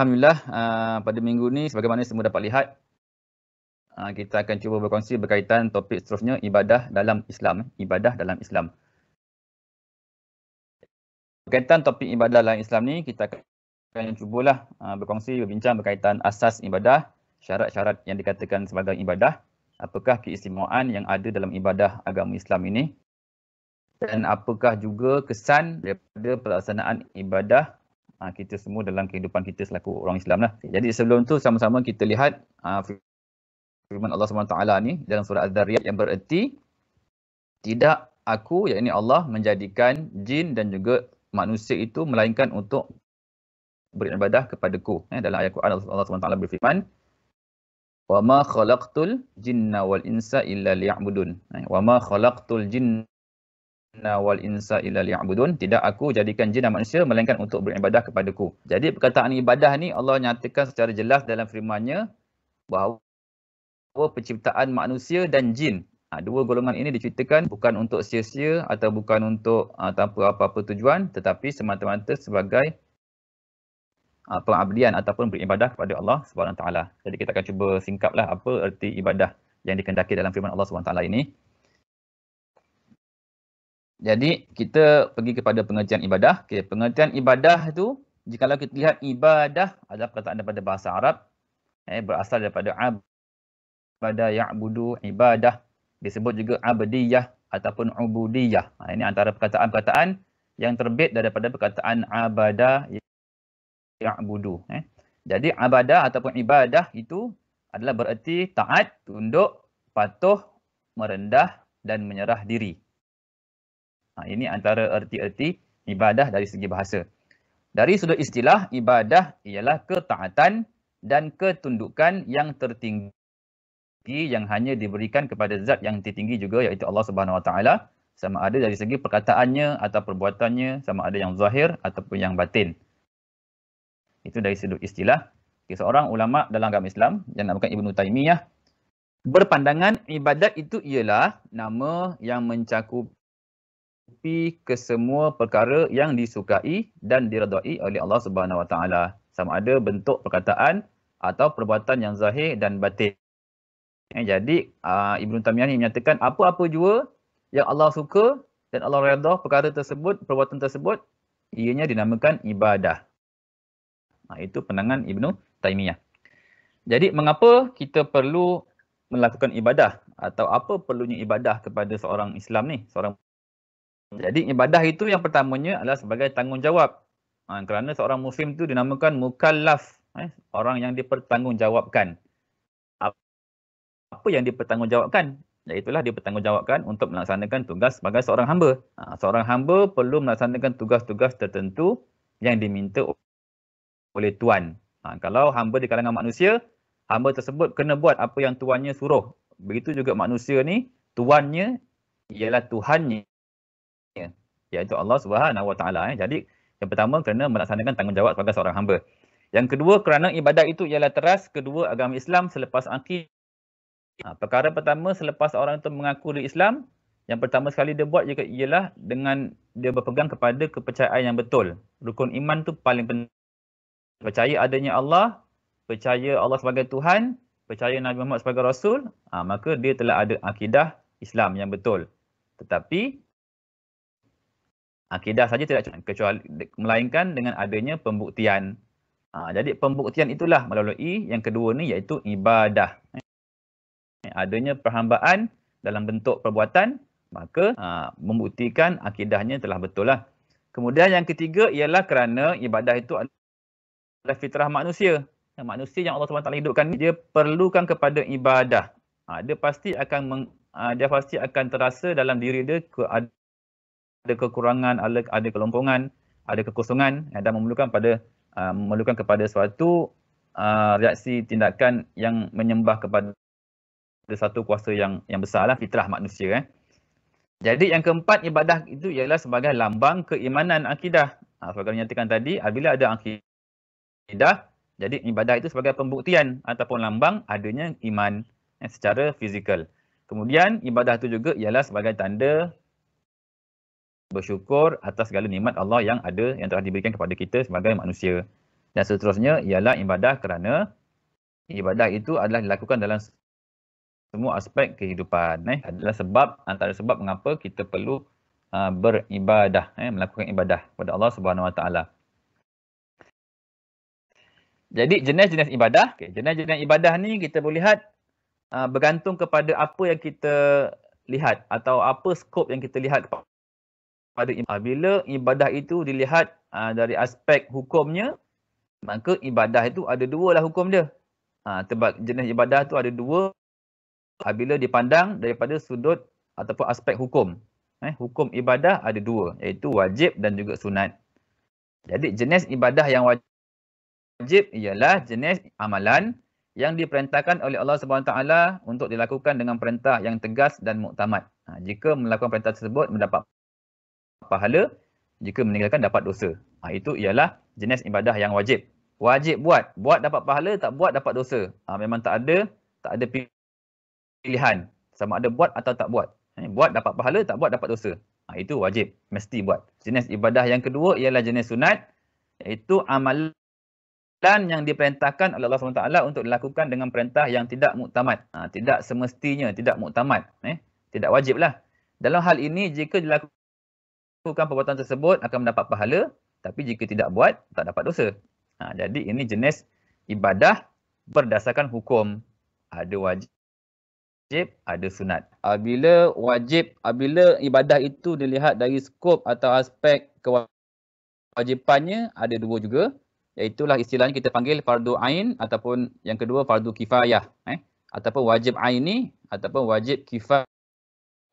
Alhamdulillah, pada minggu ni sebagaimana semua dapat lihat, kita akan cuba berkongsi berkaitan topik seterusnya, ibadah dalam Islam. Ibadah dalam Islam. Berkaitan topik ibadah dalam Islam ni, kita akan cubalah berkongsi, berbincang berkaitan asas ibadah, syarat-syarat yang dikatakan sebagai ibadah, apakah keistimewaan yang ada dalam ibadah agama Islam ini, dan apakah juga kesan daripada pelaksanaan ibadah kita semua dalam kehidupan kita selaku orang Islam lah. Jadi sebelum tu sama-sama kita lihat firman Allah SWT ni dalam surah Az-Zariyat yang bererti, tidak aku, yakni Allah, menjadikan jin dan juga manusia itu melainkan untuk beribadah kepadaku. Dalam ayat Quran Allah SWT berfirman, wa ma khalaqtul jinna wal insa illa liya'budun. Wa ma khalaqtul jinna wal insa illa liya'budun. Tidak aku jadikan jin dan manusia melainkan untuk beribadah kepadaku. Jadi perkataan ibadah ni Allah nyatakan secara jelas dalam firman-Nya bahawa penciptaan manusia dan jin, dua golongan ini diceritakan bukan untuk sia-sia atau bukan untuk tanpa apa-apa tujuan, tetapi semata-mata sebagai pengabdian ataupun beribadah kepada Allah SWT. Jadi kita akan cuba singkaplah apa erti ibadah yang dikehendaki dalam firman Allah SWT ini. Jadi kita pergi kepada pengertian ibadah. Okay, pengertian ibadah itu, jikalau kita lihat ibadah adalah perkataan daripada bahasa Arab, berasal daripada abada ya'budu, ibadah, disebut juga abdiyah ataupun ubudiyah. Ini antara perkataan-perkataan yang terbit daripada perkataan abada ya'budu. Jadi abadah ataupun ibadah itu adalah bererti taat, tunduk, patuh, merendah dan menyerah diri. Ini antara erti-erti ibadah dari segi bahasa. Dari sudut istilah, ibadah ialah ketaatan dan ketundukan yang tertinggi yang hanya diberikan kepada zat yang tertinggi juga, iaitu Allah Subhanahu Wa Taala, sama ada dari segi perkataannya atau perbuatannya, sama ada yang zahir ataupun yang batin. Itu dari sudut istilah. Seorang ulama dalam agama Islam yang dinamakan Ibnu Taimiyah berpandangan ibadat itu ialah nama yang mencakupi kesemua perkara yang disukai dan diredai oleh Allah Subhanahu Wa Taala, sama ada bentuk perkataan atau perbuatan yang zahir dan batin. Jadi Ibnu Taimiyah ni menyatakan apa-apa jua yang Allah suka dan Allah redha perkara tersebut, perbuatan tersebut, ianya dinamakan ibadah. Itu pandangan Ibnu Taimiyah. Jadi mengapa kita perlu melakukan ibadah, atau apa perlunya ibadah kepada seorang Islam ni, Jadi ibadah itu yang pertamanya adalah sebagai tanggungjawab. Kerana seorang Muslim itu dinamakan mukallaf, orang yang dipertanggungjawabkan. Apa yang dipertanggungjawabkan? Iaitulah dipertanggungjawabkan untuk melaksanakan tugas sebagai seorang hamba. Seorang hamba perlu melaksanakan tugas-tugas tertentu yang diminta oleh Tuan. Kalau hamba di kalangan manusia, hamba tersebut kena buat apa yang tuannya suruh. Begitu juga manusia ni, tuannya ialah Tuhannya, iaitu Allah Subhanahu Wa Taala. Jadi yang pertama kerana melaksanakan tanggungjawab sebagai seorang hamba. Yang kedua, kerana ibadat itu ialah teras kedua agama Islam selepas akidah. Perkara pertama selepas orang itu mengaku di Islam, yang pertama sekali dia buat juga ialah dengan dia berpegang kepada kepercayaan yang betul. Rukun iman tu paling penting. Percaya adanya Allah, percaya Allah sebagai Tuhan, percaya Nabi Muhammad sebagai Rasul, maka dia telah ada akidah Islam yang betul. Tetapi akidah saja tidak cukup, kecuali melainkan dengan adanya pembuktian. Jadi pembuktian itulah melalui yang kedua ni, iaitu ibadah. Adanya perhambaan dalam bentuk perbuatan, maka membuktikan akidahnya telah betul lah. Kemudian yang ketiga ialah kerana ibadah itu adalah fitrah manusia. Manusia yang Allah SWT hidupkan ni, dia perlukan kepada ibadah. Dia pasti akan terasa dalam diri dia ada kekurangan, ada kelompongan, ada kekosongan, dan memerlukan kepada suatu reaksi tindakan yang menyembah kepada satu kuasa yang besarlah, fitrah manusia. Jadi yang keempat, ibadah itu ialah sebagai lambang keimanan, akidah. Sebagai nyatakan tadi, apabila ada akidah, jadi ibadah itu sebagai pembuktian ataupun lambang adanya iman secara fizikal. Kemudian ibadah itu juga ialah sebagai tanda bersyukur atas segala nikmat Allah yang telah diberikan kepada kita sebagai manusia. Dan seterusnya ialah ibadah kerana ibadah itu adalah dilakukan dalam semua aspek kehidupan. Adalah sebab, antara sebab mengapa kita perlu beribadah, melakukan ibadah kepada Allah Subhanahu Wa Taala. Jadi jenis-jenis ibadah, jenis-jenis ibadah ni kita boleh lihat bergantung kepada apa yang kita lihat atau apa skop yang kita lihat pada ibadah. Bila ibadah itu dilihat dari aspek hukumnya, maka ibadah itu ada dua lah hukum dia. Sebab jenis ibadah tu ada dua bila dipandang daripada sudut ataupun aspek hukum. Hukum ibadah ada dua, iaitu wajib dan juga sunat. Jadi jenis ibadah yang wajib ialah jenis amalan yang diperintahkan oleh Allah SWT untuk dilakukan dengan perintah yang tegas dan muktamad. Jika melakukan perintah tersebut mendapat pahala, jika meninggalkan dapat dosa. Itu ialah jenis ibadah yang wajib. Wajib buat dapat pahala, tak buat dapat dosa. Memang tak ada pilihan sama ada buat atau tak buat. Buat dapat pahala, tak buat dapat dosa. Itu wajib, mesti buat. Jenis ibadah yang kedua ialah jenis sunat, iaitu amalan yang diperintahkan oleh Allah SWT untuk dilakukan dengan perintah yang tidak muktamad. Tidak semestinya, tidak muktamad. Tidak wajib lah. Dalam hal ini, jika dilakukan perbuatan tersebut akan mendapat pahala, tapi jika tidak buat, tak dapat dosa. Jadi ini jenis ibadah berdasarkan hukum. Ada wajib, ada sunat. Bila ibadah itu dilihat dari skop atau aspek kewajipannya, ada dua juga. Iaitulah istilahnya kita panggil fardu ain ataupun yang kedua fardu kifayah. Ataupun wajib aini ataupun wajib kifayah.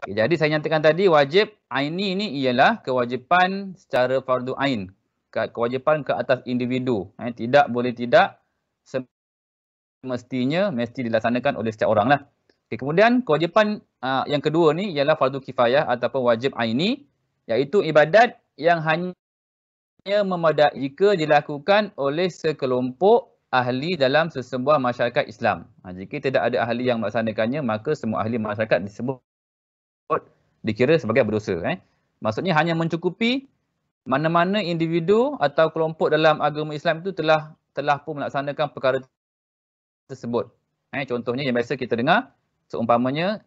Jadi saya nyatakan tadi wajib aini ni ialah kewajipan secara fardu ain. Kewajipan ke atas individu. Tidak boleh tidak, semestinya mesti dilaksanakan oleh setiap orang lah. Kemudian kewajipan yang kedua ni ialah fardu kifayah ataupun wajib aini, iaitu ibadat yang hanya memadai jika dilakukan oleh sekelompok ahli dalam sesebuah masyarakat Islam. Jika tidak ada ahli yang melaksanakannya, maka semua ahli masyarakat dikira sebagai berdosa. Maksudnya hanya mencukupi mana-mana individu atau kelompok dalam agama Islam itu telah pun melaksanakan perkara tersebut. Contohnya yang biasa kita dengar, seumpamanya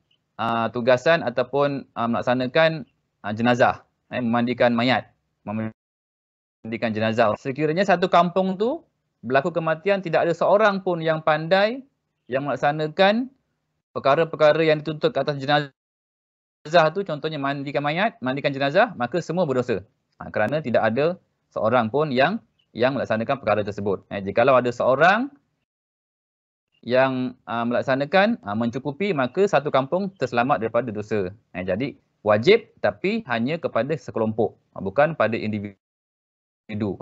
tugasan ataupun melaksanakan jenazah, memandikan mayat, memandikan jenazah. Sekiranya satu kampung tu berlaku kematian, tidak ada seorang pun yang pandai yang melaksanakan perkara-perkara yang dituntut ke atas jenazah tu, contohnya mandikan mayat, mandikan jenazah, maka semua berdosa. Kerana tidak ada seorang pun yang melaksanakan perkara tersebut. Jikalau ada seorang yang melaksanakan mencukupi, maka satu kampung terselamat daripada dosa. Jadi wajib tapi hanya kepada sekelompok, bukan pada individu.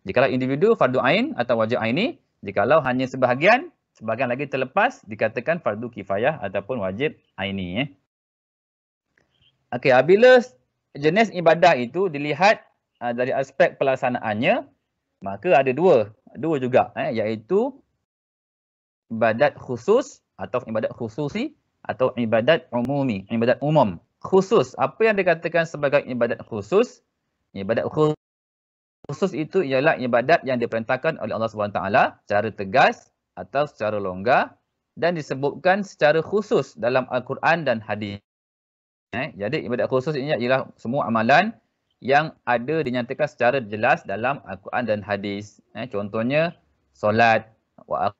Jikalau individu fardu ain atau wajib aini, jikalau hanya sebahagian lagi terlepas, dikatakan fardu kifayah ataupun wajib aini. Okey, bila jenis ibadah itu dilihat dari aspek pelaksanaannya, maka ada dua juga, iaitu ibadat khusus atau ibadat khususi atau ibadat umumi, ibadat umum. Khusus, apa yang dikatakan sebagai ibadat khusus? Ibadat khusus itu ialah ibadat yang diperintahkan oleh Allah SWT secara tegas atau secara longgar dan disebutkan secara khusus dalam Al-Quran dan hadis. Jadi ibadat khusus ini ialah semua amalan yang ada dinyatakan secara jelas dalam Al-Quran dan hadis. Contohnya solat, wa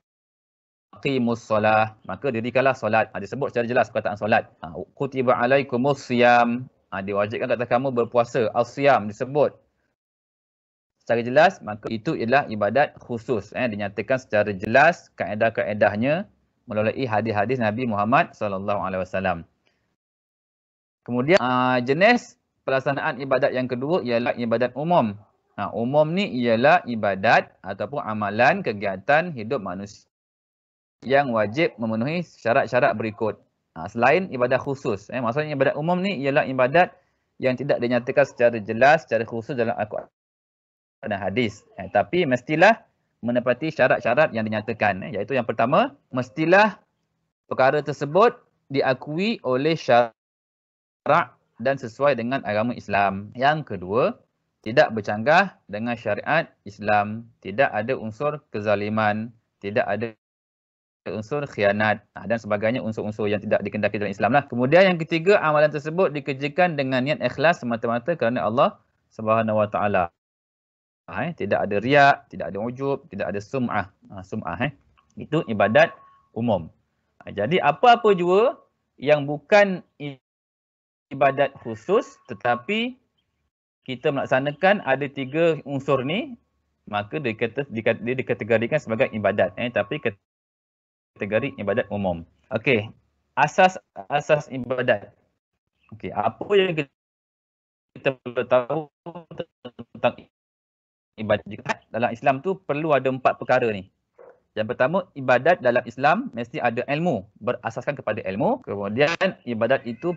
aqimus solah, maka dirikanlah solat. Disebut secara jelas perkataan solat. Kutiba alaikumus siyam, diwajibkan kata kamu berpuasa. Al-siyam disebut secara jelas, maka itu ialah ibadat khusus. Dinyatakan secara jelas kaedah-kaedahnya melalui hadis-hadis Nabi Muhammad SAW. Kemudian jenis pelaksanaan ibadat yang kedua ialah ibadat umum. Umum ni ialah ibadat ataupun amalan kegiatan hidup manusia yang wajib memenuhi syarat-syarat berikut. Selain ibadat khusus. Maksudnya ibadat umum ni ialah ibadat yang tidak dinyatakan secara jelas, secara khusus dalam Al-Quran dan hadis. Tapi mestilah menepati syarat-syarat yang dinyatakan. Iaitu yang pertama, mestilah perkara tersebut diakui oleh syarat dan sesuai dengan agama Islam. Yang kedua, tidak bercanggah dengan syariat Islam, tidak ada unsur kezaliman, tidak ada unsur khianat dan sebagainya, unsur-unsur yang tidak dikendaki dalam Islam lah. Kemudian yang ketiga, amalan tersebut dikerjakan dengan niat ikhlas semata-mata kerana Allah Subhanahu Wa Taala. Tidak ada riak, tidak ada ujub, tidak ada sum'ah. Itu ibadat umum. Jadi apa-apa jua yang bukan ibadat khusus tetapi kita melaksanakan ada 3 unsur ni, maka dia dikategorikan sebagai ibadat. Tapi kategori ibadat umum. Okey, asas ibadat. Okey, apa yang kita perlu tahu tentang ibadat dalam Islam tu perlu ada 4 perkara ni. Yang pertama, ibadat dalam Islam mesti ada ilmu, berasaskan kepada ilmu. Kemudian ibadat itu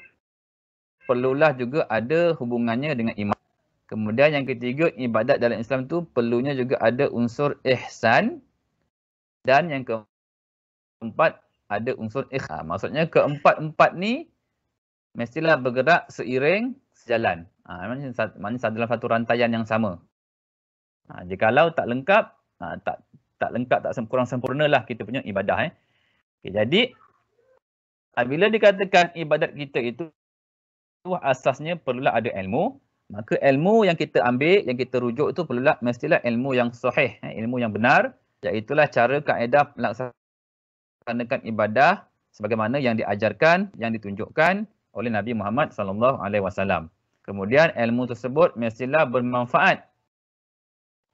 perlulah juga ada hubungannya dengan iman. Kemudian yang ketiga, ibadat dalam Islam tu perlunya juga ada unsur ihsan. Dan yang keempat, ada unsur ikhlas. Maksudnya keempat-empat ni mestilah bergerak seiring sejalan. Maksudnya dalam satu rantaian yang sama. Jikalau tak lengkap, tak lengkap, tak kurang sempurnalah kita punya ibadah. Okay, jadi, bila dikatakan ibadat kita itu asasnya perlulah ada ilmu, maka ilmu yang kita ambil, yang kita rujuk itu mestilah ilmu yang sahih, ilmu yang benar, iaitulah cara kaedah melaksanakan ibadah sebagaimana yang diajarkan, yang ditunjukkan oleh Nabi Muhammad SAW. Kemudian ilmu tersebut mestilah bermanfaat.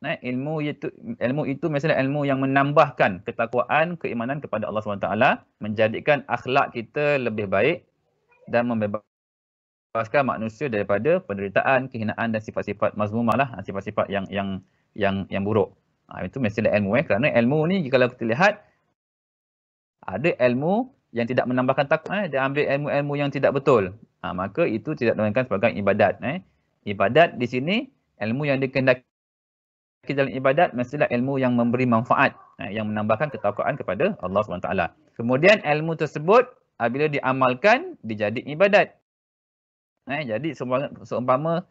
Ilmu itu mestilah ilmu yang menambahkan ketakwaan, keimanan kepada Allah SWT, menjadikan akhlak kita lebih baik dan membebaskan manusia daripada penderitaan, kehinaan dan sifat-sifat mazmumah lah, sifat-sifat yang buruk. Itu mestilah ilmu. Kerana ilmu ni kalau kita lihat, ada ilmu yang tidak menambahkan takwa, dia ambil ilmu-ilmu yang tidak betul. Maka itu tidak dinamakan sebagai ibadat. Ibadat di sini, ilmu yang dikehendaki dalam ibadat mestilah ilmu yang memberi manfaat, yang menambahkan ketakwaan kepada Allah SWT. Kemudian ilmu tersebut bila diamalkan dijadi ibadat. Jadi seumpama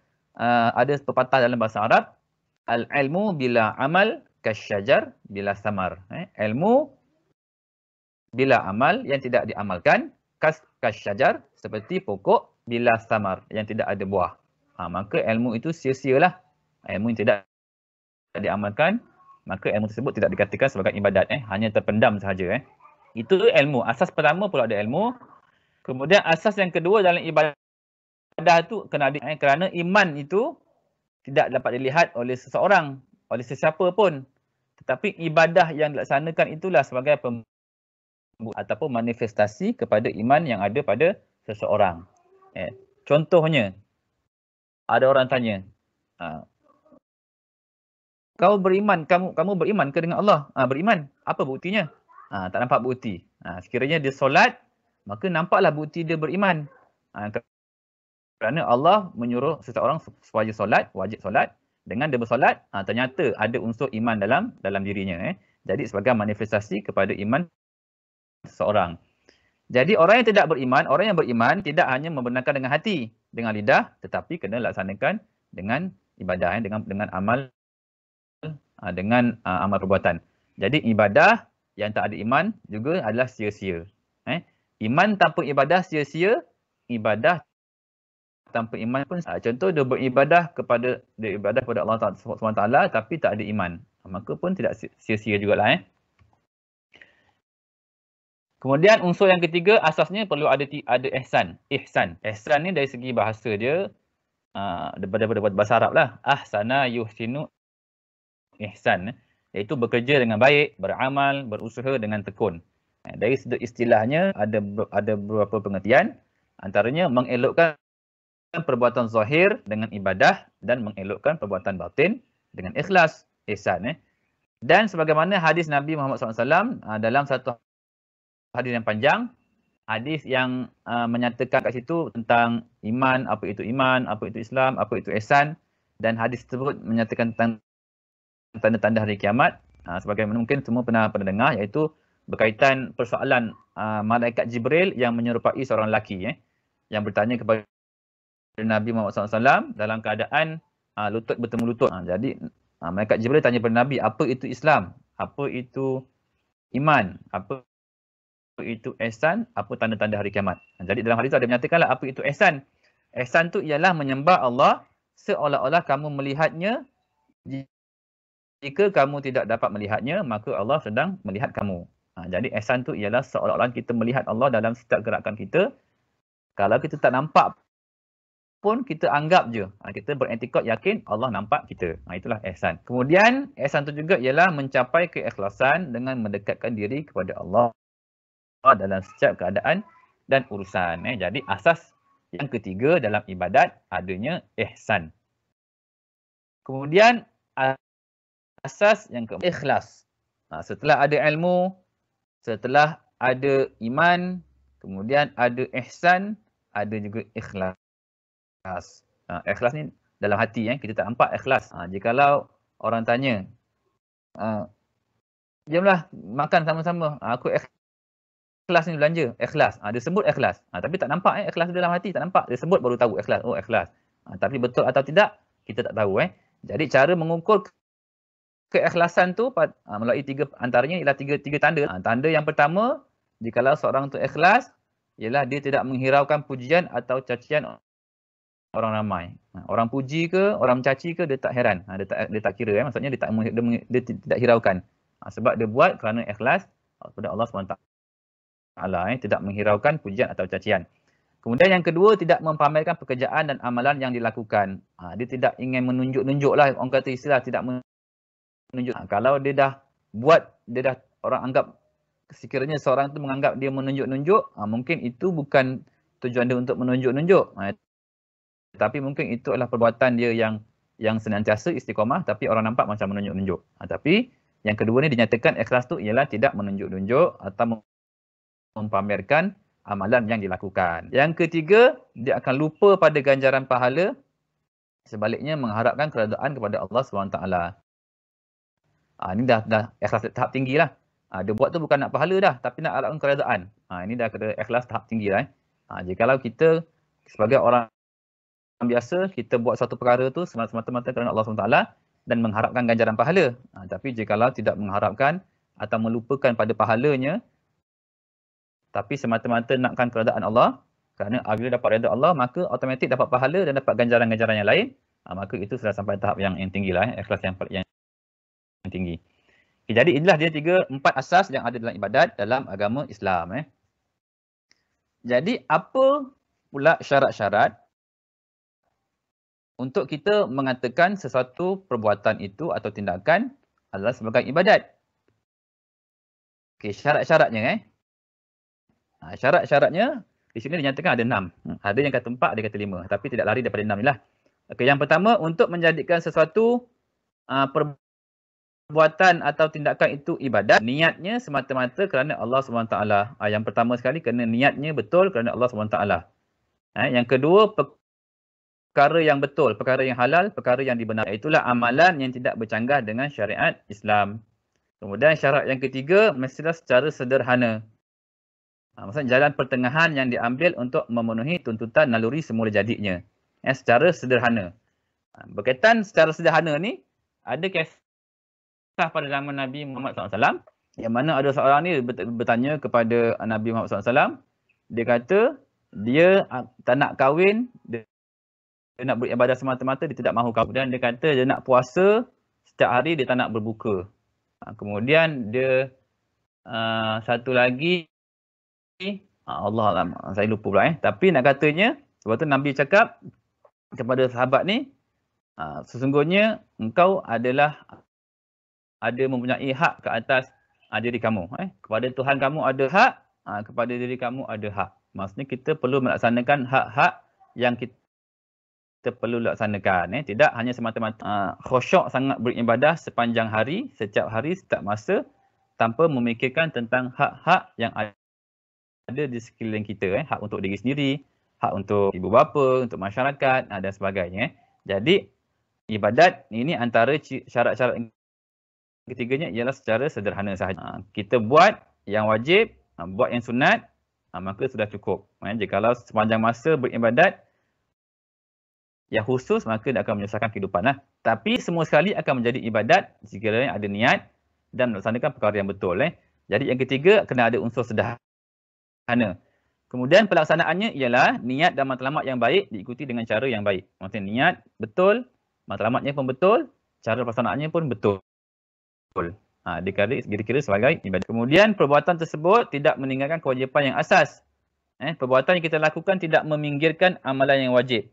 ada pepatah dalam bahasa Arab, al-ilmu bila amal kasyajar bila samar. Ilmu bila amal yang tidak diamalkan kasyajar seperti pokok bila samar yang tidak ada buah. Maka ilmu itu sia-sialah. Ilmu yang tidak diamalkan, maka ilmu tersebut tidak dikatakan sebagai ibadat, hanya terpendam sahaja. Itu ilmu. Asas pertama perlu ada ilmu. Kemudian asas yang kedua dalam ibadat tu kena ada, kerana iman itu tidak dapat dilihat oleh seseorang, oleh sesiapa pun. Tetapi ibadah yang dilaksanakan itulah sebagai ataupun manifestasi kepada iman yang ada pada seseorang. Contohnya, ada orang tanya, kau beriman, kamu beriman ke dengan Allah? Beriman. Apa buktinya? Tak nampak bukti. Sekiranya dia solat, maka nampaklah bukti dia beriman. Kerana Allah menyuruh seseorang supaya solat, wajib solat. Dengan dia bersolat, ternyata ada unsur iman dalam dirinya. Jadi sebagai manifestasi kepada iman seseorang. Jadi orang yang tidak beriman, orang yang beriman tidak hanya membenarkan dengan hati, dengan lidah, tetapi kena laksanakan dengan ibadah, dengan amal, dengan amal perbuatan. Jadi ibadah yang tak ada iman juga adalah sia-sia. Iman tanpa ibadah sia-sia, ibadah tanpa iman pun, contoh dia beribadah kepada Allah SWT tapi tak ada iman, maka pun tidak sia-sia jugalah. Kemudian unsur yang ketiga, asasnya perlu ada ihsan. Ihsan ni dari segi bahasa dia, daripada bahasa Arab lah, ahsana yuhsinu ihsan, iaitu bekerja dengan baik, beramal, berusaha dengan tekun. Dari sudut istilahnya ada beberapa pengertian, antaranya mengelokkan perbuatan zahir dengan ibadah dan mengelokkan perbuatan batin dengan ikhlas, ihsan. Dan sebagaimana hadis Nabi Muhammad SAW dalam satu hadis yang panjang, hadis yang menyatakan kat situ tentang iman, apa itu Islam, apa itu ihsan, dan hadis tersebut menyatakan tentang tanda-tanda hari kiamat, sebagaimana mungkin semua pernah dengar, iaitu berkaitan persoalan malaikat Jibril yang menyerupai seorang lelaki yang bertanya kepada Nabi Muhammad SAW dalam keadaan lutut bertemu lutut. Jadi malaikat Jibril tanya kepada Nabi, apa itu Islam? Apa itu iman? Apa itu ihsan? Apa tanda-tanda hari kiamat? Jadi dalam hadis itu ada menyatakanlah apa itu ihsan. Ihsan tu ialah menyembah Allah seolah-olah kamu melihatnya. Jika kamu tidak dapat melihatnya, maka Allah sedang melihat kamu. Jadi ihsan tu ialah seolah-olah kita melihat Allah dalam setiap gerakan kita. Kalau kita tak nampak pun kita anggap je. Kita beretikad yakin Allah nampak kita. Itulah ihsan. Kemudian ihsan tu juga ialah mencapai keikhlasan dengan mendekatkan diri kepada Allah dalam setiap keadaan dan urusan. Jadi asas yang ketiga dalam ibadat adanya ihsan. Kemudian asas yang keempat, ikhlas. Setelah ada ilmu, setelah ada iman, kemudian ada ihsan, ada juga ikhlas. Ikhlas ni dalam hati, kita tak nampak ikhlas. Jikalau orang tanya, jomlah makan sama-sama, aku ikhlas ni belanja, ikhlas. Dia sebut ikhlas. Tapi tak nampak ikhlas dalam hati, tak nampak. Dia sebut baru tahu ikhlas. Oh, ikhlas. Tapi betul atau tidak, kita tak tahu. Jadi cara mengukur keikhlasan tu melalui tiga antaranya ialah tiga tanda. Tanda yang pertama, jikalau seorang tu ikhlas, ialah dia tidak menghiraukan pujian atau cacian orang ramai. Orang puji ke, orang mencaci ke, dia tak heran. Dia tak kira. Maksudnya dia tidak hiraukan. Sebab dia buat kerana ikhlas kepada Allah SWT. Tidak menghiraukan pujian atau cacian. Kemudian yang kedua, tidak mempamerkan pekerjaan dan amalan yang dilakukan. Dia tidak ingin menunjuk-nunjuk lah. Orang kata istilah tidak menunjuk. Kalau dia dah buat, orang anggap, sekiranya seorang tu menganggap dia menunjuk-nunjuk, mungkin itu bukan tujuan dia untuk menunjuk-nunjuk. Tapi mungkin itu adalah perbuatan dia yang senantiasa istiqamah, tapi orang nampak macam menunjuk-nunjuk. Tapi yang kedua ni dinyatakan ikhlas tu ialah tidak menunjuk-nunjuk atau mempamerkan amalan yang dilakukan. Yang ketiga, dia akan lupa pada ganjaran pahala, sebaliknya mengharapkan keredaan kepada Allah SWT. Ini dah ikhlas tahap tinggi lah. Dia buat tu bukan nak pahala dah, tapi nak harapkan keredaan. Ini dah kena ikhlas tahap tinggi lah. Jikalau kita sebagai orang biasa, kita buat satu perkara tu semata-mata kerana Allah SWT dan mengharapkan ganjaran pahala. Tapi jikalau tidak mengharapkan atau melupakan pada pahalanya, tapi semata-mata nakkan keredaan Allah, kerana apabila dapat redha Allah, maka automatik dapat pahala dan dapat ganjaran-ganjaran yang lain, maka itu sudah sampai tahap yang tinggi lah, ikhlas yang tinggi. Jadi inilah dia 4 asas yang ada dalam ibadat dalam agama Islam. Jadi apa pula syarat-syarat untuk kita mengatakan sesuatu perbuatan itu atau tindakan adalah sebagai ibadat? Okey, syarat-syaratnya syarat-syaratnya di sini dinyatakan ada 6. Ada yang kata 4, ada yang kata 5, tapi tidak lari daripada 6 inilah. Okey, yang pertama, untuk menjadikan sesuatu perbuatan atau tindakan itu ibadat, niatnya semata-mata kerana Allah SWT. Yang pertama sekali, kena niatnya betul kerana Allah SWT. Yang kedua, perkara yang betul, perkara yang halal, perkara yang dibenarkan. Itulah amalan yang tidak bercanggah dengan syariat Islam. Kemudian syarat yang ketiga, mestilah secara sederhana. Maksudnya jalan pertengahan yang diambil untuk memenuhi tuntutan naluri semula jadinya. Secara sederhana. Berkaitan secara sederhana ni, ada kisah pada zaman Nabi Muhammad SAW, yang mana ada seorang ni bertanya kepada Nabi Muhammad SAW. Dia kata, dia tak nak kahwin, dia nak beribadah semata-mata, dia tidak mahu kahwin. Dan dia kata dia nak puasa setiap hari, dia tak nak berbuka. Kemudian dia satu lagi, Allah Alam, saya lupa pula. Tapi nak katanya, sebab tu Nabi cakap kepada sahabat ni, sesungguhnya engkau adalah ada mempunyai hak ke atas diri kamu. Kepada Tuhan kamu ada hak, kepada diri kamu ada hak. Maksudnya kita perlu melaksanakan hak-hak yang kita perlu laksanakan. Tidak hanya semata-mata khusyuk sangat beribadah sepanjang hari, setiap masa, tanpa memikirkan tentang hak-hak yang ada di sekeliling kita. Hak untuk diri sendiri, hak untuk ibu bapa, untuk masyarakat dan sebagainya. Jadi ibadat ini antara syarat-syarat ketiganya ialah secara sederhana sahaja. Kita buat yang wajib, buat yang sunat, maka sudah cukup. Jikalau sepanjang masa beribadat yang khusus, maka dia akan menyusahkan kehidupan lah. Tapi semua sekali akan menjadi ibadat sekiranya ada niat dan melaksanakan perkara yang betul. Jadi yang ketiga, kena ada unsur sederhana. Kemudian pelaksanaannya ialah niat dan matlamat yang baik diikuti dengan cara yang baik. Maksudnya niat betul, matlamatnya pun betul, cara pelaksanaannya pun betul. Dikira sebagai ibadat. Kemudian perbuatan tersebut tidak meninggalkan kewajipan yang asas. Perbuatan yang kita lakukan tidak meminggirkan amalan yang wajib.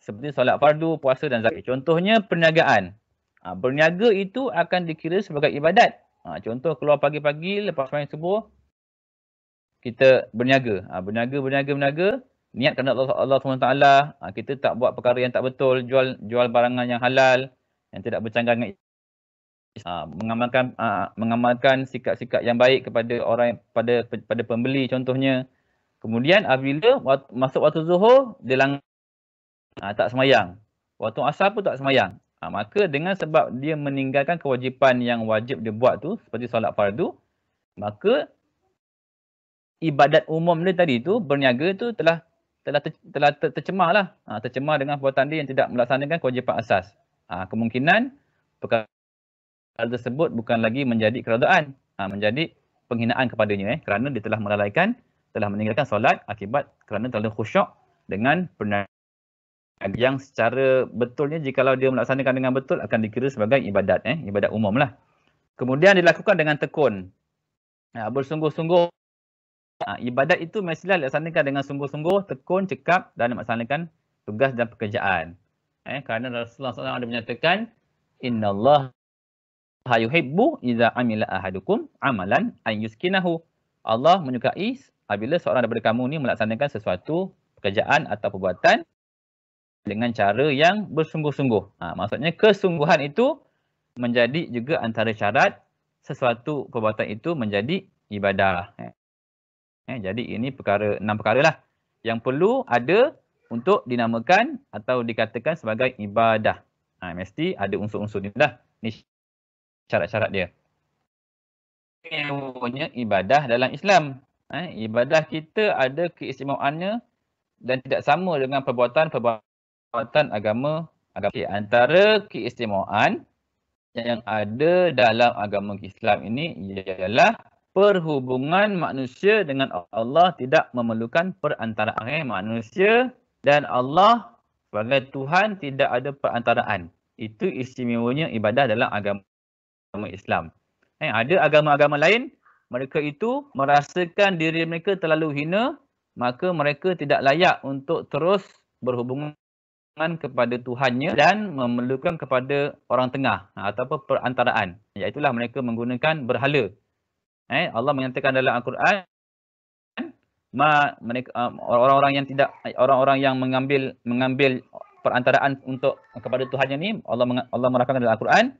Seperti solat fardu, puasa dan zakat. Contohnya perniagaan. Berniaga itu akan dikira sebagai ibadat. Contoh keluar pagi-pagi lepas sembahyang subuh, kita berniaga. Berniaga. Niat kerana Allah SWT. Kita tak buat perkara yang tak betul. Jual barangan yang halal. Yang tidak bercanggah dengan mengamalkan sikap-sikap yang baik kepada orang, pada pembeli contohnya. Kemudian apabila masuk waktu zuhur, dia tak semayang. Waktu asar pun tak semayang. Maka dengan sebab dia meninggalkan kewajipan yang wajib dia buat tu, seperti solat fardu, maka ibadat umum dia tadi tu, berniaga tu telah tercemar lah. Tercemar dengan perbuatan dia yang tidak melaksanakan kewajipan asas. Kemungkinan perkara tersebut bukan lagi menjadi keradaan, menjadi penghinaan kepadanya, kerana dia telah meninggalkan solat akibat kerana terlalu khusyuk dengan perniagaan yang secara betulnya jikalau dia melaksanakan dengan betul akan dikira sebagai ibadat, ibadat umum lah. Kemudian dilakukan dengan tekun, bersungguh-sungguh. Ibadat itu mestilah dilaksanakan dengan sungguh-sungguh, tekun, cekap dan melaksanakan tugas dan pekerjaan. Kerana Rasulullah SAW ada menyatakan, Innallaha yuhibbu idza amila ahadukum amalan an yuskinahu. Allah menyukai apabila seorang daripada kamu ni melaksanakan sesuatu pekerjaan atau perbuatan dengan cara yang bersungguh-sungguh. Maksudnya kesungguhan itu menjadi juga antara syarat sesuatu perbuatan itu menjadi ibadah. Jadi ini 6 perkara lah yang perlu ada untuk dinamakan atau dikatakan sebagai ibadah. Mesti ada unsur-unsur ni lah. Ni syarat-syarat dia. Ini ibadah dalam Islam. Ibadah kita ada keistimewaannya dan tidak sama dengan perbuatan agama. Antara keistimewaan yang ada dalam agama Islam ini ialah perhubungan manusia dengan Allah tidak memerlukan perantaraan. Manusia dan Allah sebagai Tuhan tidak ada perantaraan. Itu istimewanya ibadah dalam agama Islam. Ada agama-agama lain, mereka itu merasakan diri mereka terlalu hina, maka mereka tidak layak untuk terus berhubungan kepada Tuhannya dan memerlukan kepada orang tengah ataupun perantaraan. Iaitulah mereka menggunakan berhala. Allah menyatakan dalam Al-Quran, orang-orang yang mengambil perantaraan untuk kepada Tuhannya ni, Allah menerangkan dalam Al-Quran,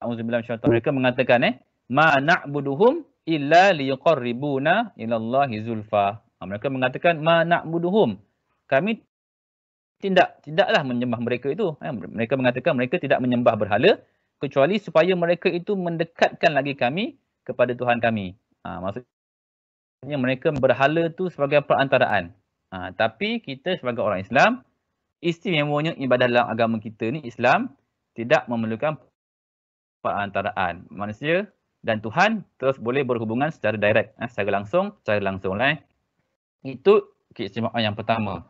Auzubillahi minasyaitanir rajim, mereka mengatakan ma na'buduhum illa liqarribuna ilallahi zulfa. Mereka mengatakan ma na'buduhum, kami tidaklah menyembah mereka itu. Mereka mengatakan mereka tidak menyembah berhala kecuali supaya mereka itu mendekatkan lagi kami kepada Tuhan kami. Maksudnya mereka berhala tu sebagai perantaraan. Tapi kita sebagai orang Islam, istimewanya ibadah dalam agama kita ni Islam tidak memerlukan perantaraan. Manusia dan Tuhan terus boleh berhubungan secara direct, secara langsung. Itu keistimewaan yang pertama.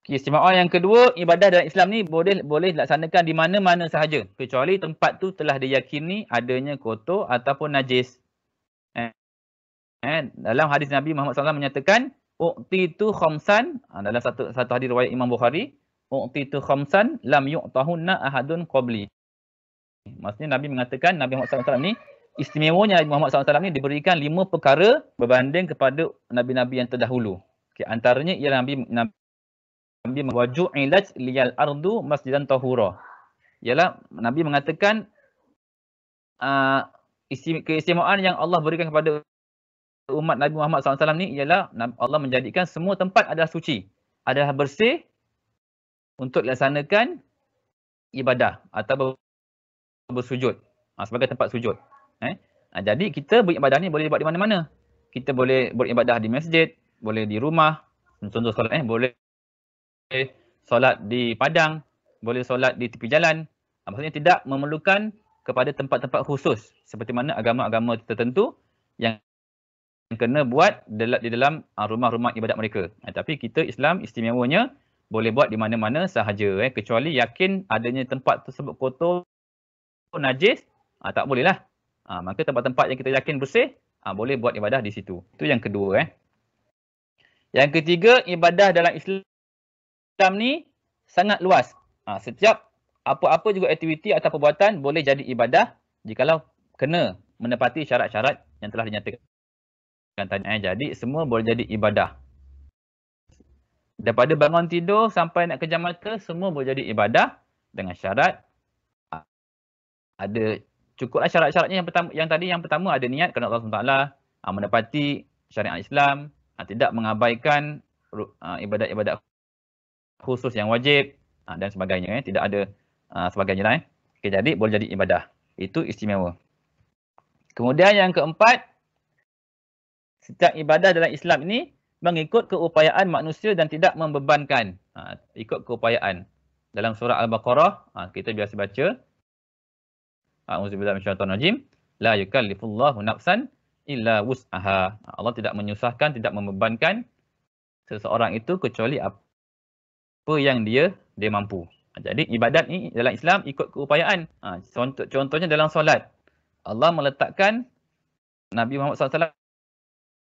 Keistimewaan yang kedua, ibadah dalam Islam ni boleh dilaksanakan di mana-mana sahaja kecuali tempat tu telah diyakini adanya kotor ataupun najis. Dalam hadis Nabi Muhammad SAW menyatakan, u'titu khamsan, dalam satu hadis riwayat Imam Bukhari, u'titu khamsan lam yu'tahunna ahadun qabli. Maksudnya Nabi mengatakan, Nabi Muhammad SAW ni, istimewanya Nabi Muhammad SAW ni diberikan 5 perkara berbanding kepada Nabi-Nabi yang terdahulu. Antaranya ialah Nabi waju'ilat liyal ardu masjidan tahura. Ialah Nabi mengatakan keistimewaan yang Allah berikan kepada umat Nabi Muhammad SAW ni ialah Allah menjadikan semua tempat adalah suci, adalah bersih untuk dilaksanakan ibadah atau bersujud, sebagai tempat sujud. Jadi kita beribadah ni boleh buat di mana-mana. Kita boleh beribadah di masjid, boleh di rumah, contoh solat boleh solat di padang, boleh solat di tepi jalan. Maksudnya tidak memerlukan kepada tempat-tempat khusus seperti mana agama-agama tertentu yang kena buat di dalam rumah-rumah ibadat mereka. Tapi kita Islam istimewanya boleh buat di mana-mana sahaja, kecuali yakin adanya tempat tersebut kotor, najis, tak bolehlah. Maka tempat-tempat yang kita yakin bersih, boleh buat ibadah di situ. Itu yang kedua. Yang ketiga, ibadah dalam Islam ni sangat luas. Setiap apa-apa juga aktiviti atau perbuatan boleh jadi ibadah jikalau kena menepati syarat-syarat yang telah dinyatakan tadi. Jadi semua boleh jadi ibadah. Daripada bangun tidur sampai nak kejam mata, semua boleh jadi ibadah dengan syarat. Ada cukuplah syarat-syaratnya. Yang pertama ada niat kerana Allah SWT, menepati syariat Islam, tidak mengabaikan ibadat-ibadat khusus yang wajib dan sebagainya. Tidak ada sebagainya lah. Jadi boleh jadi ibadah. Itu istimewa. Kemudian yang keempat, setiap ibadah dalam Islam ini mengikut keupayaan manusia dan tidak membebankan. Ikut keupayaan. Dalam surah Al-Baqarah, kita biasa baca, A'udzubillahi minasyaitonirrajim, la yukallifullahu nafsan illa wus'aha. Allah tidak menyusahkan, tidak membebankan seseorang itu kecuali apa yang dia mampu. Jadi ibadat ni dalam Islam ikut keupayaan. Contohnya dalam solat. Allah meletakkan, Nabi Muhammad SAW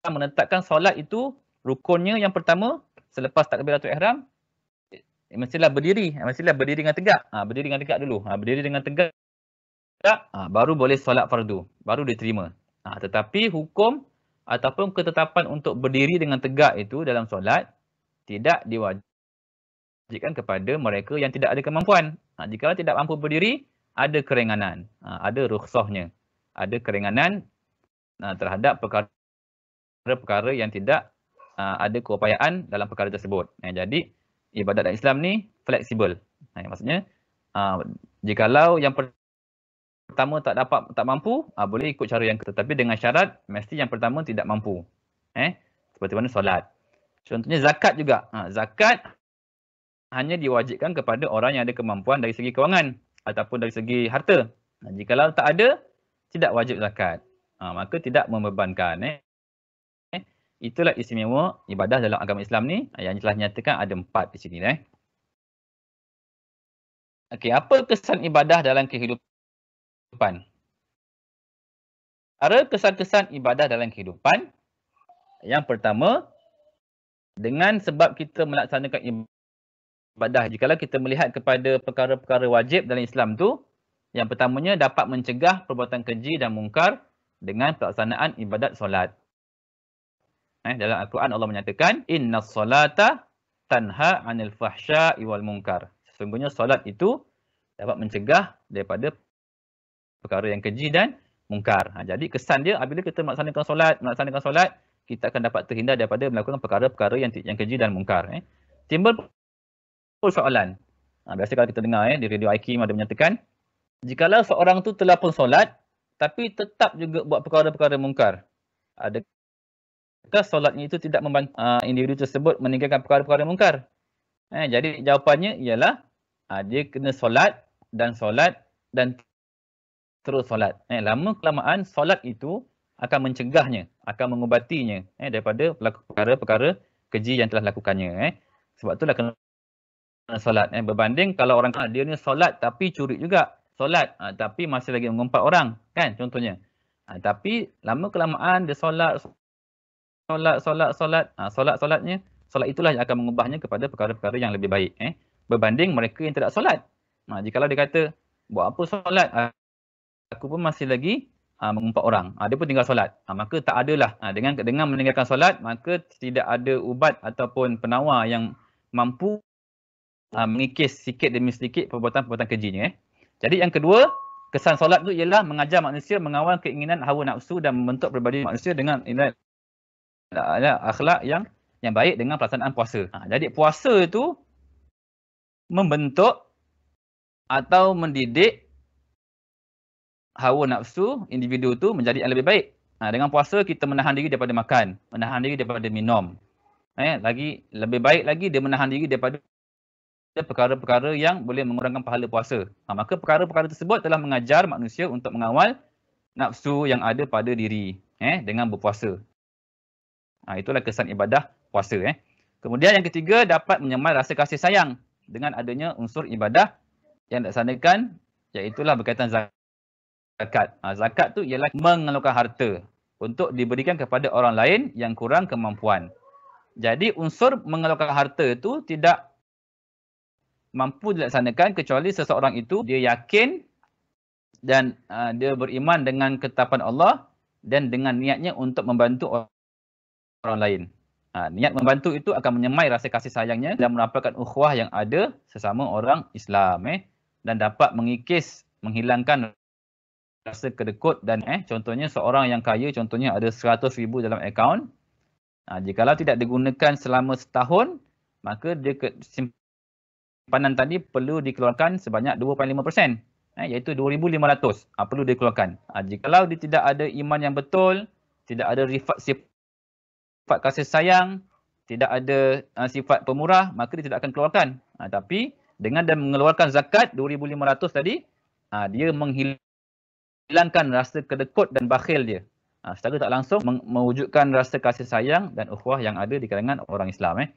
menetapkan solat itu rukunnya yang pertama selepas takbiratul ihram mestilah berdiri. Mestilah berdiri dengan tegak. Berdiri dengan tegak dulu. Berdiri dengan tegak baru boleh solat fardu. Baru diterima. Tetapi hukum ataupun ketetapan untuk berdiri dengan tegak itu dalam solat tidak diwajibkan kepada mereka yang tidak ada kemampuan. Jika tidak mampu berdiri, ada keringanan. Ada rukhsahnya. Ada keringanan terhadap perkara-perkara yang tidak ada keupayaan dalam perkara tersebut. Jadi ibadat Islam ni fleksibel. Maksudnya jikalau yang pertama tak mampu, boleh ikut cara yang kedua. Tapi dengan syarat mesti yang pertama tidak mampu. Seperti mana solat. Contohnya zakat juga. Zakat hanya diwajibkan kepada orang yang ada kemampuan dari segi kewangan ataupun dari segi harta. Jikalau tak ada, tidak wajib zakat. Maka tidak membebankan. Itulah istimewa ibadah dalam agama Islam ni yang telah nyatakan ada 4 di sini. Okey, apa kesan ibadah dalam kehidupan? Ada kesan-kesan ibadah dalam kehidupan. Yang pertama, dengan sebab kita melaksanakan ibadah, jikalau kita melihat kepada perkara-perkara wajib dalam Islam tu, yang pertamanya dapat mencegah perbuatan keji dan mungkar dengan pelaksanaan ibadat solat. Dalam Al-Quran Allah menyatakan, Innas solata tanha 'anil fahsya'i wal munkar. Sesungguhnya solat itu dapat mencegah daripada perkara yang keji dan mungkar. Jadi kesan dia apabila kita melaksanakan solat, kita akan dapat terhindar daripada melakukan perkara-perkara yang keji dan mungkar. Timbul soalan. Biasa kalau kita dengar di Radio IKIM ada menyatakan, jikalau seorang tu telah pun solat tapi tetap juga buat perkara-perkara mungkar, adakah solatnya itu tidak membantu individu tersebut meninggalkan perkara-perkara mungkar? Jadi jawapannya ialah dia kena solat dan terus solat. Lama kelamaan solat itu akan mencegahnya, akan mengubatinya daripada perkara-perkara keji yang telah lakukannya. Sebab itulah kena solat. Berbanding kalau orang dia ni solat tapi curi juga. Solat tapi masih lagi mengumpat orang, kan contohnya. Tapi lama kelamaan dia solatnya, solat itulah yang akan mengubahnya kepada perkara-perkara yang lebih baik. Berbanding mereka yang tidak solat. Jikalau dia kata, buat apa solat? Aku pun masih lagi mengumpat orang. Dia pun tinggal solat. Maka tak adalah. Dengan meninggalkan solat, maka tidak ada ubat ataupun penawar yang mampu mengikis sikit demi sedikit perbuatan-perbuatan kejinya. Jadi yang kedua, kesan solat itu ialah mengajar manusia mengawal keinginan hawa nafsu dan membentuk pribadi manusia dengan akhlak yang baik dengan pelaksanaan puasa. Jadi puasa itu membentuk atau mendidik hawa nafsu individu itu menjadi yang lebih baik. Dengan puasa kita menahan diri daripada makan, menahan diri daripada minum. Lagi lebih baik lagi dia menahan diri daripada perkara-perkara yang boleh mengurangkan pahala puasa. Maka perkara-perkara tersebut telah mengajar manusia untuk mengawal nafsu yang ada pada diri dengan berpuasa. Itulah kesan ibadah puasa. Kemudian yang ketiga, dapat menyemai rasa kasih sayang dengan adanya unsur ibadah yang dilaksanakan, iaitulah berkaitan zakat. Zakat tu ialah mengeluarkan harta untuk diberikan kepada orang lain yang kurang kemampuan. Jadi unsur mengeluarkan harta itu tidak mampu dilaksanakan kecuali seseorang itu dia yakin dan dia beriman dengan ketetapan Allah dan dengan niatnya untuk membantu orang lain. Niat membantu itu akan menyemai rasa kasih sayangnya dan menampakkan ukhuwah yang ada sesama orang Islam dan dapat menghilangkan rasa kedekut dan contohnya seorang yang kaya contohnya ada 100,000 dalam akaun. Jikalau tidak digunakan selama setahun, maka dia simpanan tadi perlu dikeluarkan sebanyak 2.5%, iaitu 2,500 perlu dikeluarkan. Jikalau dia tidak ada iman yang betul, tidak ada sifat kasih sayang, tidak ada sifat pemurah, maka dia tidak akan keluarkan. Tapi dengan dia mengeluarkan zakat 2,500 tadi, dia menghilangkan rasa kedekut dan bakhil dia. Secara tak langsung mewujudkan rasa kasih sayang dan ukhuwah yang ada di kalangan orang Islam.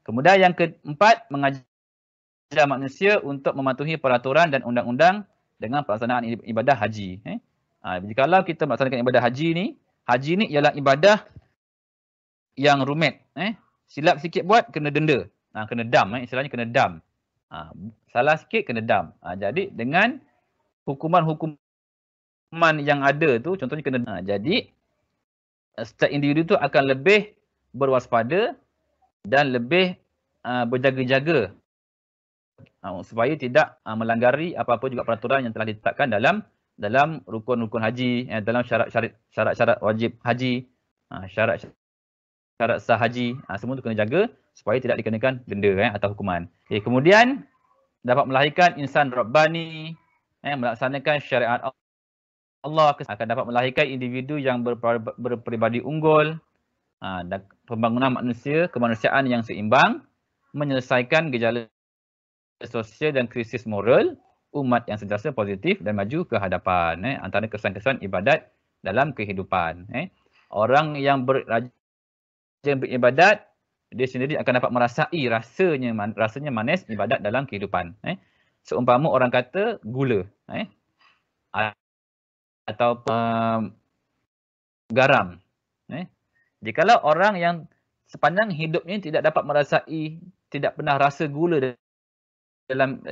Kemudian yang keempat, mengajar manusia untuk mematuhi peraturan dan undang-undang dengan pelaksanaan ibadah haji. Jikalau kita melaksanakan ibadah haji ni ialah ibadah yang rumit. Silap sikit buat kena denda. Kena dam, istilahnya kena dam. Salah sikit kena dam. Jadi dengan hukuman yang ada tu contohnya kena jadi setiap individu tu akan lebih berwaspada dan lebih berjaga-jaga supaya tidak melanggari apa-apa juga peraturan yang telah ditetapkan dalam rukun-rukun haji, dalam syarat-syarat wajib haji, syarat sah haji, semua tu kena jaga supaya tidak dikenakan denda atau hukuman. Kemudian dapat melahirkan insan rabbani, melaksanakan syariat Allah, akan dapat melahirkan individu yang berpribadi unggul, dan pembangunan manusia, kemanusiaan yang seimbang, menyelesaikan gejala sosial dan krisis moral, umat yang sentiasa positif dan maju ke hadapan. Antara kesan-kesan ibadat dalam kehidupan. Orang yang rajin beribadat, dia sendiri akan dapat merasai rasanya manis ibadat dalam kehidupan. Seumpama orang kata gula, atau garam. Jikalau orang yang sepanjang hidupnya tidak dapat merasai, tidak pernah rasa gula dalam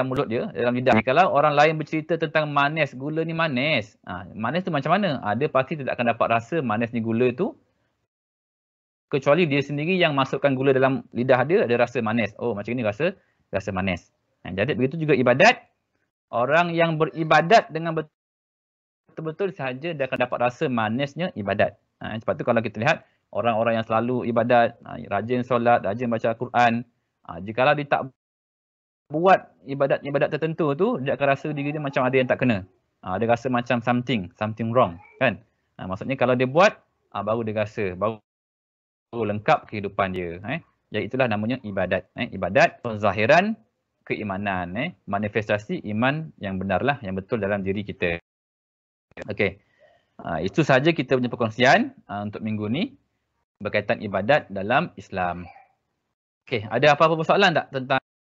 mulut dia, dalam lidah. Jikalau orang lain bercerita tentang manis, gula ni manis. Manis tu macam mana? Dia pasti tidak akan dapat rasa manis ni gula tu, kecuali dia sendiri yang masukkan gula dalam lidah dia, ada rasa manis. Oh, macam ni rasa manis. Jadi begitu juga ibadat. Orang yang beribadat dengan betul-betul sahaja dia akan dapat rasa manisnya ibadat. Sebab tu kalau kita lihat orang-orang yang selalu ibadat, rajin solat, rajin baca Al-Quran, jikalau dia tak buat ibadat tertentu tu, dia akan rasa diri dia macam ada yang tak kena. Dia rasa macam something wrong, kan? Maksudnya kalau dia buat, baru dia rasa, baru lengkap kehidupan dia. Jadi itulah namanya ibadat. Ibadat zahiran keimanan, manifestasi iman yang benarlah, yang betul dalam diri kita. Okey. Itu sahaja kita punya perkongsian untuk minggu ni berkaitan ibadat dalam Islam. Okey, ada apa-apa soalan tak tentang